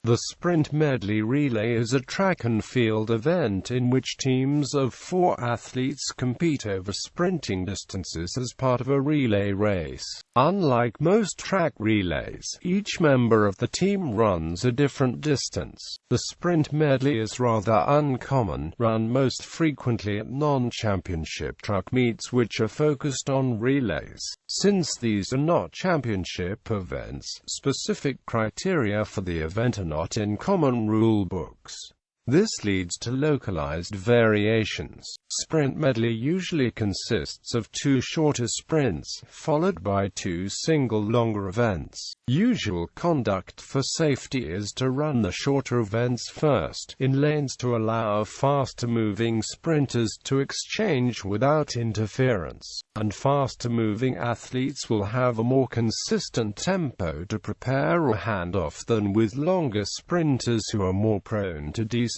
The sprint medley relay is a track and field event in which teams of 4 athletes compete over sprinting distances as part of a relay race. Unlike most track relays, each member of the team runs a different distance. The sprint medley is rather uncommon, run most frequently at non-championship track meets which are focused on relays. Since these are not championship events, specific criteria for the event are not in common rule books. This leads to localized variations. Sprint medley usually consists of 2 shorter sprints, followed by 2 single longer events. Usual conduct for safety is to run the shorter events first, in lanes to allow faster-moving sprinters to exchange without interference, and faster-moving athletes will have a more consistent tempo to prepare a handoff than with longer sprinters who are more prone to decelerate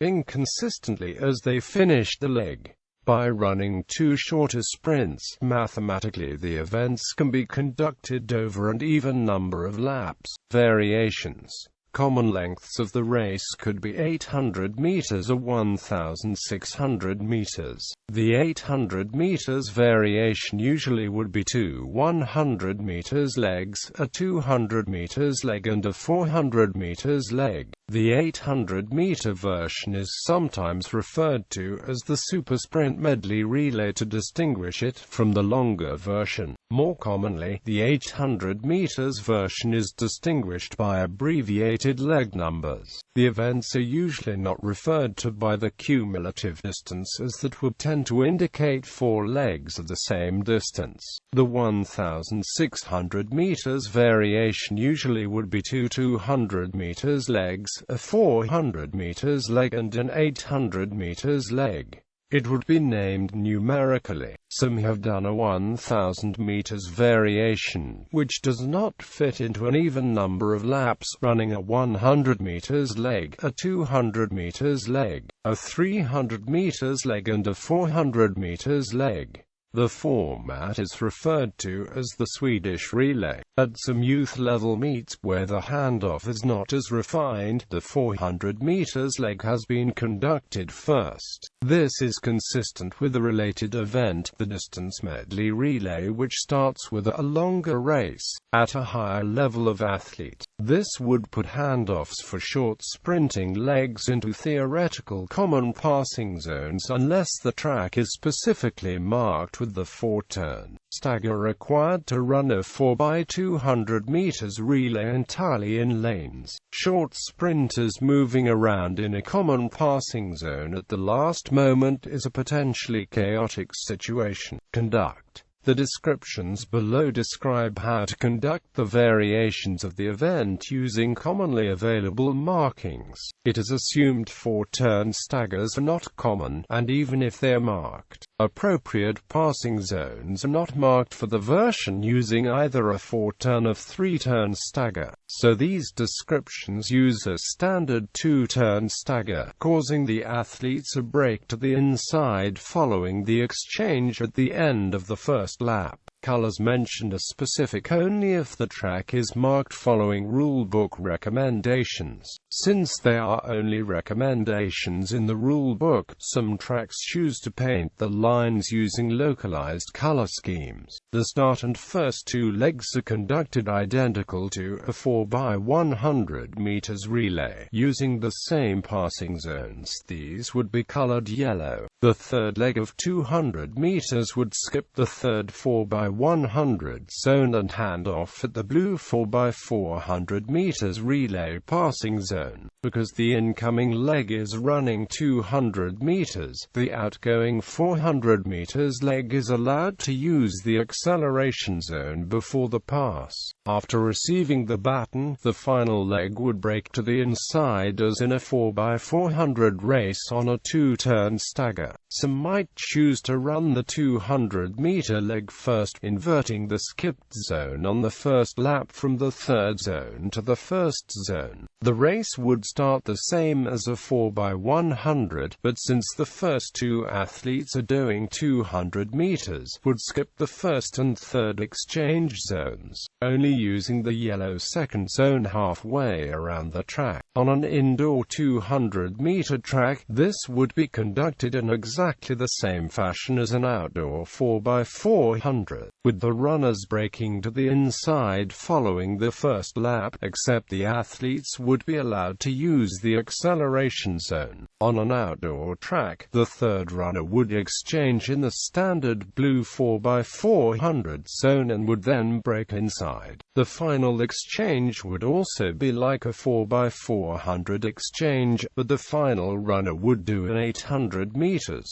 inconsistently as they finish the leg. By running 2 shorter sprints, mathematically the events can be conducted over an even number of laps. Variations. Common lengths of the race could be 800 meters or 1,600 meters. The 800 meters variation usually would be 2 100 meters legs, a 200 meters leg and a 400 meters leg. The 800-meter version is sometimes referred to as the super sprint medley relay to distinguish it from the longer version. More commonly, the 800 meters version is distinguished by abbreviated leg numbers. The events are usually not referred to by the cumulative distances that would tend to indicate 4 legs of the same distance. The 1,600 meters variation usually would be 2 200 meters legs, a 400 meters leg and an 800 meters leg. It would be named numerically. Some have done a 1,000 meters variation, which does not fit into an even number of laps, running a 100 meters leg, a 200 meters leg, a 300 meters leg and a 400 meters leg. The format is referred to as the Swedish relay. At some youth-level meets where the handoff is not as refined, the 400 meters leg has been conducted first. This is consistent with the related event, the distance medley relay, which starts with a longer race at a higher level of athlete. This would put handoffs for short sprinting legs into theoretical common passing zones unless the track is specifically marked with the 4-turn stagger required to run a 4x200 meters relay entirely in lanes. Short sprinters moving around in a common passing zone at the last moment is a potentially chaotic situation. Conduct. The descriptions below describe how to conduct the variations of the event using commonly available markings. It is assumed 4-turn staggers are not common, and even if they are marked, appropriate passing zones are not marked for the version using either a 4-turn or 3-turn stagger. So these descriptions use a standard 2-turn stagger, causing the athletes a break to the inside following the exchange at the end of the first lap. Colors mentioned are specific only if the track is marked following rulebook recommendations. Since they are only recommendations in the rulebook, some tracks choose to paint the lines using localized color schemes. The start and first 2 legs are conducted identical to a 4x100 meters relay, using the same passing zones. These would be colored yellow. The third leg of 200 meters would skip the third 4x100 zone and hand off at the blue 4x400 meters relay passing zone. Because the incoming leg is running 200 meters, the outgoing 400 meters leg is allowed to use the acceleration zone before the pass. After receiving the baton, the final leg would break to the inside as in a 4x400 race on a 2-turn stagger. Some might choose to run the 200-meter leg first, inverting the skipped zone on the first lap from the third zone to the first zone. The race would start the same as a 4x100, but since the first 2 athletes are doing 200 meters, would skip the first and third exchange zones. Only using the yellow second zone halfway around the track. On an indoor 200-meter track, this would be conducted in exactly the same fashion as an outdoor 4x400, with the runners braking to the inside following the first lap, except the athletes would be allowed to use the acceleration zone. On an outdoor track, the third runner would exchange in the standard blue 4x400 zone and would then brake inside. The final exchange would also be like a 4x400 exchange, but the final runner would do an 800 meters.